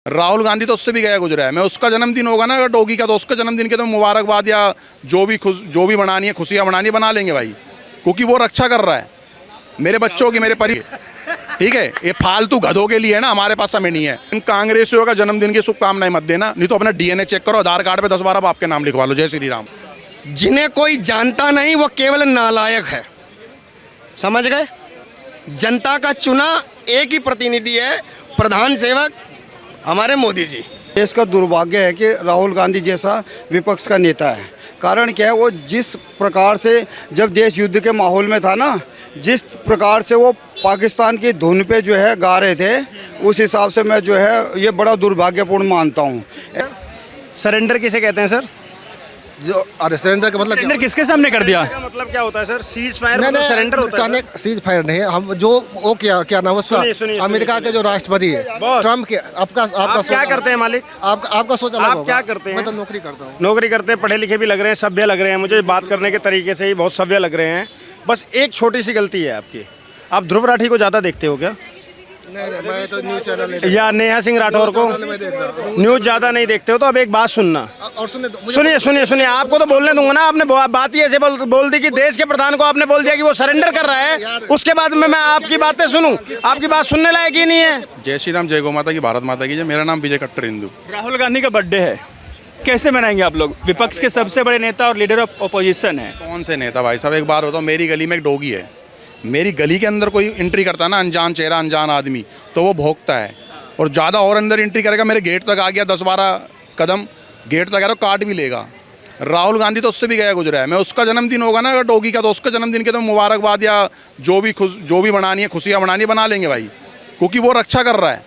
राहुल गांधी तो उससे भी गया गुजरा है। मैं उसका जन्मदिन होगा ना अगर डोगी का, तो उसका जन्मदिन के तो मुबारकबाद या जो भी बनानी है, खुशियाँ बनानी है, बना लेंगे भाई, क्योंकि वो रक्षा कर रहा है मेरे बच्चों की, मेरे परिवार। ठीक है, ये फालतू गधों के लिए है ना, हमारे पास समय नहीं है। इन कांग्रेसियों का जन्मदिन की शुभकामनाएं मत देना, नहीं तो अपना डीएनए चेक करो, आधार कार्ड पे 10-12 बाप के नाम लिखवा लो। जय श्री राम। जिन्हें कोई जानता नहीं वो केवल नालायक है, समझ गए। जनता का चुना एक ही प्रतिनिधि है, प्रधान सेवक हमारे मोदी जी। देश का दुर्भाग्य है कि राहुल गांधी जैसा विपक्ष का नेता है। कारण क्या है, वो जिस प्रकार से जब देश युद्ध के माहौल में था ना, जिस प्रकार से वो पाकिस्तान की धुन पे जो है गा रहे थे, उस हिसाब से मैं जो है ये बड़ा दुर्भाग्यपूर्ण मानता हूँ। सरेंडर किसे कहते हैं सर? जो अरे सरेंडर का मतलब सरेंडर किसके सामने कर दिया? मतलब क्या होता है सर? सीज फायर मतलब सरेंडर होता है? सीज फायर नहीं है। हम जो वो क्या नाम उसका, अमेरिका के जो राष्ट्रपति है ट्रम्प के, आपका क्या करते हैं मालिक? आपका सोच अलग आप क्या करते हैं? मैं तो नौकरी करता हूँ। नौकरी करते हैं, पढ़े लिखे भी लग रहे हैं, सभ्य लग रहे हैं, मुझे बात करने के तरीके से ही बहुत सभ्य लग रहे हैं। बस एक छोटी सी गलती है आपकी, आप ध्रुव राठी को ज़्यादा देखते हो क्या? नहीं, मैं तो न्यूज़ चैनल या नेहा सिंह राठौर को न्यूज़ ज़्यादा नहीं देखते हो? तो अब एक बात सुनना, और सुनिए, आपको तो बोलने दूंगा ना। आपने बात ही ऐसे बोल दी कि देश के प्रधान को आपने बोल दिया कि वो सरेंडर कर रहा है, उसके बाद में मैं आपकी बातें सुनूं? आपकी बात सुनने लायक ही नहीं है। जय श्री राम, जय गौ माता की, भारत माता की जय। मेरा नाम विजय कट्टर हिंदू। राहुल गांधी का बर्थडे है, कैसे मनाएंगे आप लोग? विपक्ष के सबसे बड़े नेता और लीडर ऑफ अपोजिशन है। कौन से नेता भाई साहब? एक बार बताओ, मेरी गली में एक डोगी है, मेरी गली के अंदर कोई एंट्री करता है ना, अनजान चेहरा, अनजान आदमी, तो वो भौंकता है। और ज़्यादा और अंदर एंट्री करेगा, मेरे गेट तक आ गया 10-12 कदम गेट तक आ तो काट भी लेगा। राहुल गांधी तो उससे भी गया गुजरा है। मैं उसका जन्मदिन होगा ना अगर डोगी का, तो उसका जन्मदिन के तो मुबारकबाद या जो भी बनानी है, खुशियाँ बनानी है, बना लेंगे भाई, क्योंकि वो रक्षा कर रहा है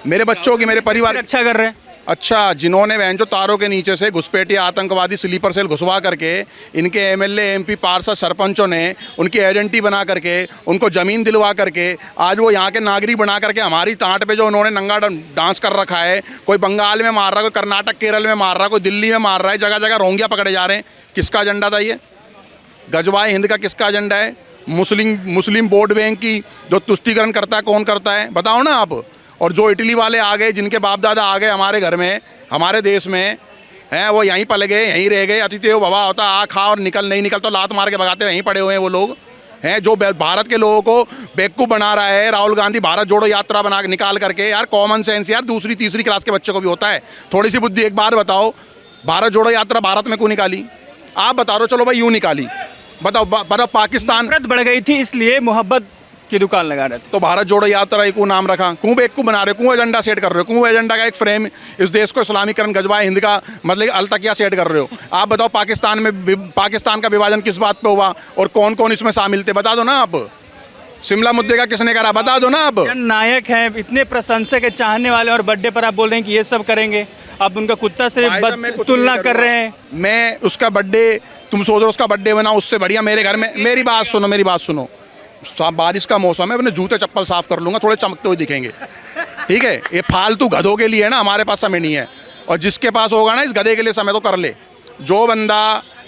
मेरे बच्चों की, मेरे परिवार। रक्षा कर रहे हैं। अच्छा, जिन्होंने बहन जो तारों के नीचे से घुसपैठिया आतंकवादी स्लीपर सेल घुसवा करके इनके एमएलए, एमपी, पार्षद, सरपंचों ने उनकी आइडेंटिटी बना करके, उनको ज़मीन दिलवा करके, आज वो यहाँ के नागरिक बना करके हमारी टाँट पे जो उन्होंने नंगा डांस कर रखा है, कोई बंगाल में मार रहा है, कोई कर्नाटक केरल में मार रहा है, कोई दिल्ली में मार रहा है, जगह जगह रोंगिया पकड़े जा रहे हैं। किसका एजेंडा था ये? गजवाए हिंद का किसका एजेंडा है? मुस्लिम वोट बैंक की जो तुष्टिकरण करता है, कौन करता है बताओ ना आप। और जो इटली वाले आ गए, जिनके बाप दादा आ गए हमारे घर में, हमारे देश में हैं, वो यहीं पल गए, यहीं रह गए। अतिथि भवा होता, आ खा और निकल, नहीं निकल तो लात मार के भगाते, यहीं पड़े हुए हैं वो लोग हैं। जो भारत के लोगों को बेवकूफ़ बना रहा है राहुल गांधी, भारत जोड़ो यात्रा बना निकाल करके। यार कॉमन सेंस यार दूसरी तीसरी क्लास के बच्चे को भी होता है, थोड़ी सी बुद्धि। एक बार बताओ, भारत जोड़ो यात्रा भारत में क्यों निकाली? आप बता रहे, चलो भाई यूँ निकाली, बताओ पाकिस्तान बढ़ गई थी इसलिए मोहब्बत की दुकान लगा रहे थे, तो भारत जोड़ो यात्रा को नाम रखा। क्यों बेवकूफ़ बना रहे हो? क्यों एजेंडा सेट कर रहे हो? क्यों एजेंडा का एक फ्रेम, इस देश को इस्लामीकरण, गजवाए हिंद का मतलब अलतकिया सेट कर रहे हो? आप बताओ, पाकिस्तान का विभाजन किस बात पे हुआ और कौन कौन इसमें शामिल थे? बता दो ना आप। शिमला मुद्दे का किसने करा? बता दो ना आप। नायक हैं, इतने प्रशंसक के चाहने वाले, और बर्थडे पर आप बोल रहे हैं कि ये सब करेंगे। आप उनका कुत्ता से तुलना कर रहे हैं। मैं उसका बर्थडे, तुम सोच रहे हो उसका बर्थडे बनाओ, उससे बढ़िया मेरे घर में। मेरी बात सुनो, बारिश का मौसम है, अपने जूते चप्पल साफ कर लूँगा, थोड़े चमकते हुए दिखेंगे, ठीक है। ये फालतू गधों के लिए है ना, हमारे पास समय नहीं है। और जिसके पास होगा ना इस गधे के लिए समय, तो कर ले। जो बंदा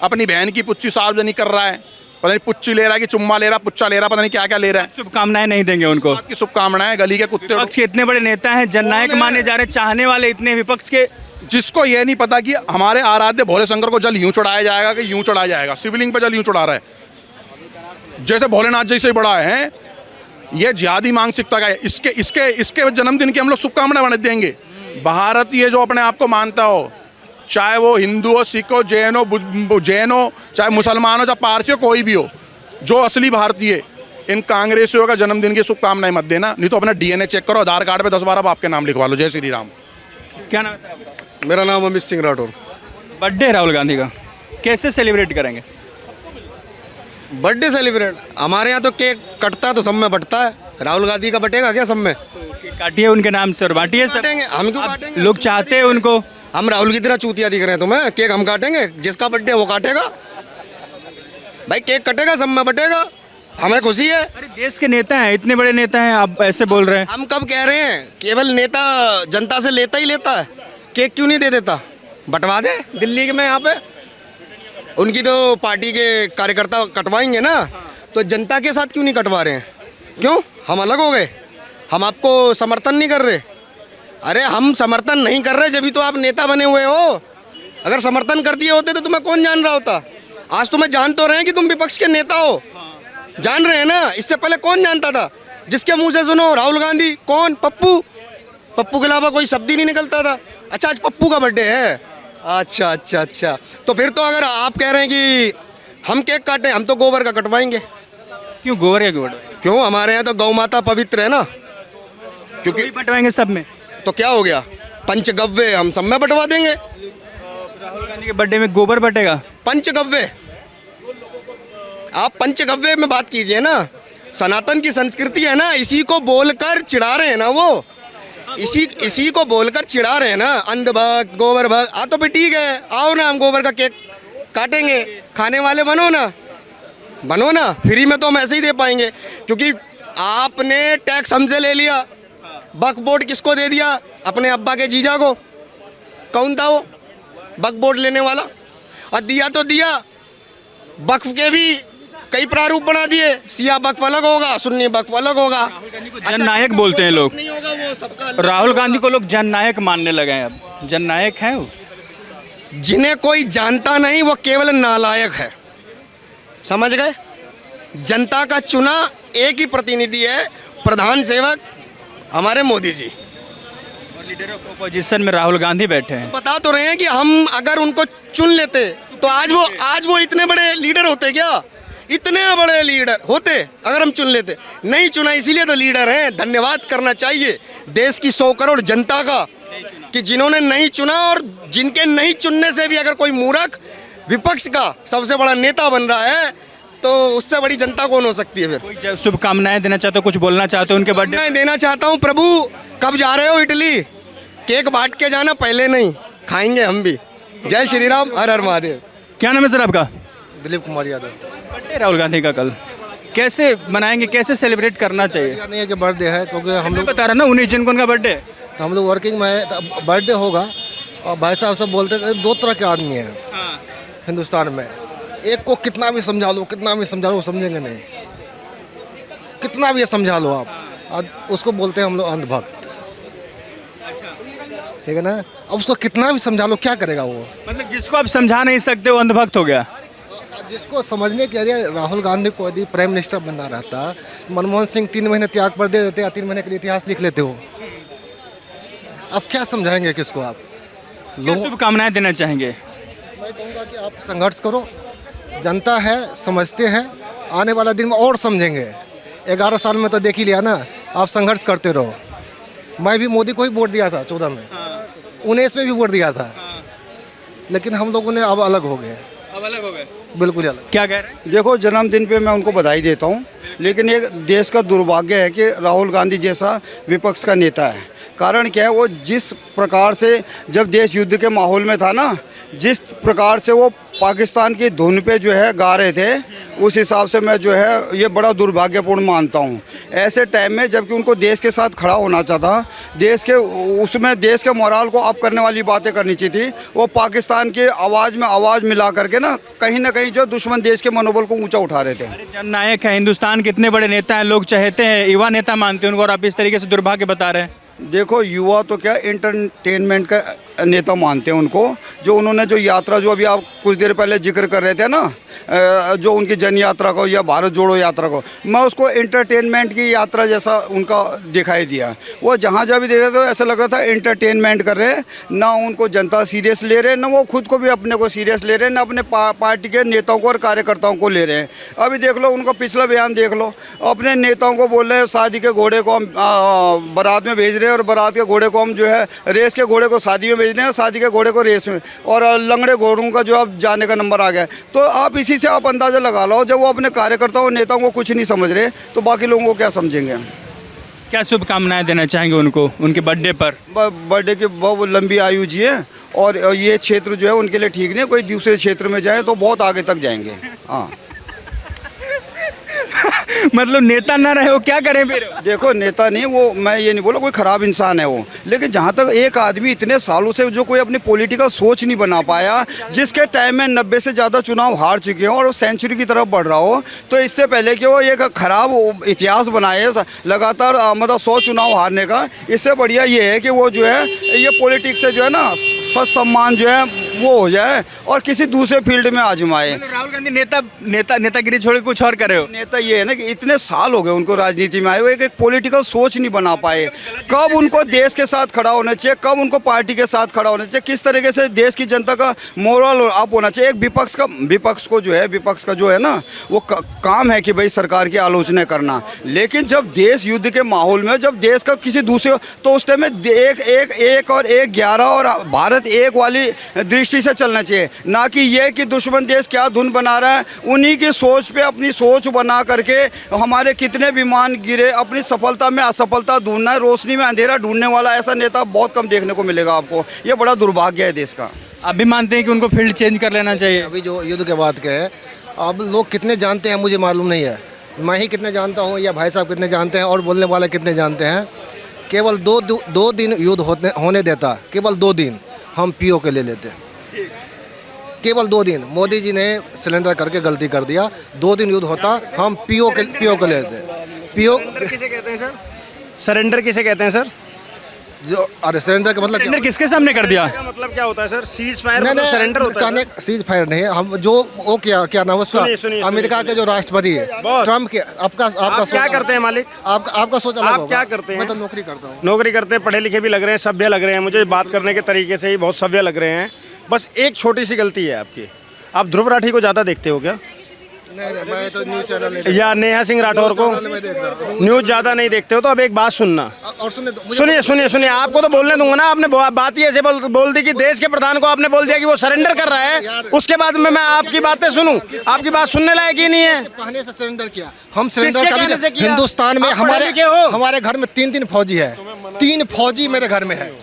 अपनी बहन की पुच्ची सार्वजनिक कर रहा है, पता नहीं पुच्ची ले रहा है कि चुम्मा ले रहा, पुच्चा ले रहा, पता नहीं क्या क्या ले रहा है, शुभकामनाएं नहीं देंगे उनको। आपकी शुभकामनाएं। गली के कुत्ते, विपक्ष के इतने बड़े नेता हैं, जननायक माने जा रहे, चाहने वाले इतने विपक्ष के, जिसको ये नहीं पता कि हमारे आराध्य भोले शंकर को जल यूँ चढ़ाया जाएगा कि यूँ चढ़ाया जाएगा। शिवलिंग पर जल यूँ चढ़ा रहा है, जैसे भोलेनाथ जैसे ही बड़ा है। ये जिहादी मानसिकता का है। इसके जन्मदिन की हम लोग शुभकामनाएं बना देंगे। भारतीय जो अपने आप को मानता हो, चाहे वो हिंदू हो, सिख हो, जैन हो, चाहे मुसलमान हो, चाहे पारसी हो, कोई भी हो, जो असली भारतीय, इन कांग्रेसियों का जन्मदिन की शुभकामनाएं मत देना, नहीं तो अपना डीएनए चेक करो, आधार कार्ड पे 10-12 बाप के नाम लिखवा लो। जय श्री राम। क्या नाम है सर आपका? मेरा नाम अमित सिंह राठौर। बर्थडे राहुल गांधी का कैसे सेलिब्रेट करेंगे? बर्थडे सेलिब्रेट हमारे यहाँ तो केक कटता है तो सब में बटता है। राहुल गांधी का बटेगा क्या सब में? काटिए उनके नाम से और बांटिए सर। काटेंगे, हम क्यों काटेंगे? लोग चाहते हैं उनको। हम राहुल की तरह चूतिया दिख रहे हैं तुम्हें? केक हम काटेंगे, जिसका बर्थडे वो काटेगा भाई, केक कटेगा, सब में बटेगा, हमें खुशी है। अरे देश के नेता हैं, इतने बड़े नेता हैं, आप ऐसे बोल रहे हैं। हम कब कह रहे हैं? केवल नेता जनता से लेता ही लेता है, केक क्यों नहीं दे देता? बंटवा दे दिल्ली में, यहाँ पे उनकी तो पार्टी के कार्यकर्ता कटवाएंगे ना, तो जनता के साथ क्यों नहीं कटवा रहे हैं? क्यों? हम अलग हो गए? हम आपको समर्थन नहीं कर रहे? अरे हम समर्थन नहीं कर रहे, जब तो आप नेता बने हुए हो। अगर समर्थन कर दिए होते तो तुम्हें कौन जान रहा होता? आज तुम्हें जान तो रहे हैं कि तुम विपक्ष के नेता हो, जान रहे हैं ना। इससे पहले कौन जानता था? जिसके मुंह से सुनो राहुल गांधी, कौन? पप्पू। पप्पू के अलावा कोई शब्द ही नहीं निकलता था। अच्छा, आज पप्पू का बर्थडे है। अच्छा अच्छा अच्छा, तो फिर तो अगर आप कह रहे हैं कि हम केक काटें, हम तो गोबर का कटवाएंगे। क्यों गोबर या गोबर क्यों? हमारे यहाँ तो गौ माता पवित्र है ना। क्योंकि बंटवाएंगे सब में? तो क्या हो गया, पंचगव्य हम सब में बंटवा देंगे। राहुल गांधी के बर्थडे में गोबर बटेगा? पंचगव्य, आप पंचगव्य में बात कीजिए ना। सनातन की संस्कृति है ना, इसी को बोलकर चिढ़ा रहे हैं ना वो, इसी को बोलकर चिढ़ा रहे हैं ना, अंधभक्त, गोबर भक्त। तो भी ठीक है, आओ ना, हम गोबर का केक काटेंगे, खाने वाले बनो ना, फ्री में तो हम ऐसे ही दे पाएंगे। क्योंकि आपने टैक्स हमसे ले लिया, वक्फ बोर्ड किसको दे दिया? अपने अब्बा के जीजा को। कौन था वो वक्फ बोर्ड लेने वाला? और दिया तो दिया, वक्फ के भी कई प्रारूप बना दिए। सिया वक्फ अलग होगा, सुन्नी वक्फ अलग होगा। जननायक बोलते हैं लोग। नहीं होगा वो सबका अलग। राहुल गांधी को लोग जननायक मानने लगे हैं। अब जननायक हैं वो? जिन्हें कोई जानता नहीं वो केवल नालायक है, समझ गए? जनता का चुना एक ही प्रतिनिधि है, प्रधान सेवक हमारे मोदी जी। और लीडर ऑफ अपोजिशन में राहुल गांधी बैठे हैं। बता तो रहे हैं कि हम अगर उनको चुन लेते तो आज वो इतने बड़े लीडर होते क्या? इतने बड़े लीडर होते अगर हम चुन लेते। नहीं चुना, इसीलिए तो लीडर हैं। धन्यवाद करना चाहिए देश की 100 करोड़ जनता का कि जिन्होंने नहीं चुना, और जिनके नहीं चुनने से भी अगर कोई मूर्ख विपक्ष का सबसे बड़ा नेता बन रहा है तो उससे बड़ी जनता कौन हो सकती है? फिर कोई शुभकामनाएं देना चाहते हो, कुछ बोलना चाहते हो उनके बर्थडे? मैं देना चाहता हूँ, प्रभु कब जा रहे हो इटली? केक बांट के जाना, पहले नहीं, खाएंगे हम भी। जय श्री राम, हर हर महादेव। क्या नाम है सर आपका? दिलीप कुमार यादव। बर्थडे राहुल गांधी का कल, कैसे मनाएंगे, कैसे सेलिब्रेट करना चाहिए? नहीं है कि बर्थडे है, क्योंकि हम मैं लोग बता रहा ना 19 जून को उनका बर्थडे। तो हम लोग वर्किंग में, बर्थडे होगा। और भाई साहब सब बोलते थे 2 तरह के आदमी हैं हिंदुस्तान में। एक को कितना भी समझा लो, वो समझेंगे नहीं। कितना भी समझा लो आप, और उसको बोलते हैं हम लोग अंधभक्त। ठीक है ना? अब उसको कितना भी समझा लो, क्या करेगा वो? मतलब जिसको आप समझा नहीं सकते वो अंधभक्त हो गया। जिसको समझने के लिए राहुल गांधी को यदि प्राइम मिनिस्टर बनना रहता, मनमोहन सिंह 3 महीने त्याग पर दे देते, या 3 महीने के लिए इतिहास लिख लेते हो। अब क्या समझाएंगे किसको आप? लोग शुभकामनाएं देना चाहेंगे? मैं कहूँगा कि आप संघर्ष करो, जनता है, समझते हैं, आने वाला दिन में और समझेंगे। 11 साल में तो देख ही लिया ना, आप संघर्ष करते रहो। मैं भी मोदी को ही वोट दिया था 14 में, 19 में भी वोट दिया था, लेकिन हम लोगों ने अब अलग हो गए। अब अलग हो गए, बिल्कुल अलग। क्या कह रहे हैं? देखो, जन्मदिन पे मैं उनको बधाई देता हूँ, लेकिन ये देश का दुर्भाग्य है कि राहुल गांधी जैसा विपक्ष का नेता है। कारण क्या है, वो जिस प्रकार से जब देश युद्ध के माहौल में था ना, जिस प्रकार से वो पाकिस्तान की धुन पे जो है गा रहे थे, उस हिसाब से मैं जो है ये बड़ा दुर्भाग्यपूर्ण मानता हूँ। ऐसे टाइम में जबकि उनको देश के साथ खड़ा होना चाहता, देश के उसमें देश के मोराल को अप करने वाली बातें करनी चाहिए थी। वो पाकिस्तान की आवाज़ में आवाज़ मिला करके ना कहीं जो दुश्मन देश के मनोबल को ऊंचा उठा रहे थे। अरे जननायक है, हिंदुस्तान के इतने बड़े नेता हैं, लोग चाहते हैं, युवा नेता मानते हैं उनको, और आप इस तरीके से दुर्भाग्य बता रहे हैं। देखो, युवा तो क्या एंटरटेनमेंट का नेता मानते हैं उनको। जो उन्होंने जो यात्रा, जो अभी आप कुछ देर पहले जिक्र कर रहे थे ना, जो उनकी जन यात्रा को या भारत जोड़ो यात्रा को, मैं उसको एंटरटेनमेंट की यात्रा जैसा उनका दिखाई दिया। वो जहाँ जहाँ भी देख रहे थे ऐसा लग रहा था एंटरटेनमेंट कर रहे हैं, ना उनको जनता सीरियस ले रहे हैं, ना वो खुद को भी अपने को सीरियस ले रहे हैं, ना अपने पार्टी के नेताओं को और कार्यकर्ताओं को ले रहे हैं। अभी देख लो, उनका पिछला बयान देख लो, अपने नेताओं को बोल रहे हैं शादी के घोड़े को हम बारात में भेज रहे हैं, और बारात के घोड़े को हम जो है रेस के घोड़े को शादी में भेज रहे हैं, और शादी के घोड़े को रेस में, और लंगड़े घोड़ों का जो अब जाने का नंबर आ गया है। तो आप इसी से आप अंदाज़ा लगा लो, जब वो अपने कार्यकर्ताओं और नेताओं को कुछ नहीं समझ रहे तो बाकी लोगों को क्या समझेंगे? क्या शुभकामनाएं देना चाहेंगे उनको उनके बर्थडे पर? बर्थडे की बहुत लंबी आयु जिए, और ये क्षेत्र जो है उनके लिए ठीक नहीं, कोई दूसरे क्षेत्र में जाए तो बहुत आगे तक जाएंगे। हाँ। मतलब नेता ना रहे हो क्या करें फिर? देखो नेता नहीं, वो मैं ये नहीं बोला कोई ख़राब इंसान है वो, लेकिन जहाँ तक एक आदमी इतने सालों से जो कोई अपनी पॉलिटिकल सोच नहीं बना पाया, जिसके टाइम में 90 से ज़्यादा चुनाव हार चुके हो और वो सेंचुरी की तरफ बढ़ रहा हो, तो इससे पहले कि वो एक ख़राब इतिहास बनाए लगातार मतलब 100 चुनाव हारने का, इससे बढ़िया ये है कि वो जो है ये पॉलिटिक्स से जो है ना सच सम्मान जो है वो हो जाए और किसी दूसरे फील्ड में आजमाए। राहुल गांधी नेतागिरी छोड़ के कुछ और कर रहे हो? नेता ये है ना कि इतने साल हो गए उनको राजनीति में आए हुए, एक पॉलिटिकल सोच नहीं बना पाए। कब उनको देश के साथ खड़ा होना चाहिए, कब उनको पार्टी के साथ खड़ा होना चाहिए, किस तरीके से देश की जनता का मोरल अप होना चाहिए। एक विपक्ष का जो है ना वो काम है कि भाई सरकार की आलोचना करना, लेकिन जब देश युद्ध के माहौल में, जब देश का किसी दूसरे, तो उस टाइम में एक और 11 और भारत एक वाली दृष्टि से चलना चाहिए, ना कि ये कि दुश्मन देश क्या धुन बना रहा है, उन्हीं की सोच पे अपनी सोच बना करके हमारे कितने विमान गिरे, अपनी सफलता में असफलता ढूंढना है, रोशनी में अंधेरा ढूंढने वाला ऐसा नेता बहुत कम देखने को मिलेगा आपको। ये बड़ा दुर्भाग्य है देश का। आप भी मानते हैं कि उनको फील्ड चेंज कर लेना चाहिए? अभी जो युद्ध के बाद के है, अब लोग कितने जानते हैं मुझे मालूम नहीं है, मैं ही कितने जानता हूँ या भाई साहब कितने जानते हैं और बोलने वाले कितने जानते हैं। केवल दो दिन युद्ध होने देता, केवल 2 दिन हम पीओ के ले लेते, केवल 2 दिन। मोदी जी ने सिलेंडर करके गलती कर दिया, 2 दिन युद्ध होता हम पीओ के लेते। पीओ किसे कहते हैं सर? सरेंडर किसे कहते हैं सर? जो अरे सरेंडर का मतलब सरेंडर किसके सामने कर दिया? क्या मतलब क्या होता है सर? सीज फायर नहीं मतलब सरेंडर होता है? सीज फायर नहीं, हम जो वो क्या नाम उसका, अमेरिका के जो राष्ट्रपति है ट्रम्प के, आपका क्या करते हैं मालिक? आपका सोच अलग आप होगा। क्या करते हैं? मैं तो नौकरी करता हूँ। नौकरी करते हैं, पढ़े लिखे भी लग रहे हैं, सभ्य लग रहे हैं, मुझे बात करने के तरीके से ही बहुत सभ्य लग रहे हैं। बस एक छोटी सी गलती है आपकी, आप ध्रुव राठी को ज़्यादा देखते हो क्या? नहीं, मैं तो न्यूज़ चैनल नहीं या नेहा सिंह राठौर को न्यूज़ ज़्यादा नहीं देखते हो? तो अब एक बात सुनना, और सुनिए, आपको तो बोलने दूंगा ना। आपने बात ही ऐसे बोल दी कि देश के प्रधान को आपने बोल दिया कि वो सरेंडर कर रहा है, उसके बाद में मैं आपकी बातें सुनूं, आपकी बात सुनने लायक ही नहीं है। कहने से सरेंडर किया, हम सरेंडर कभी हिंदुस्तान में हमारे घर में 3 फौजी है, 3 फौजी मेरे घर में है।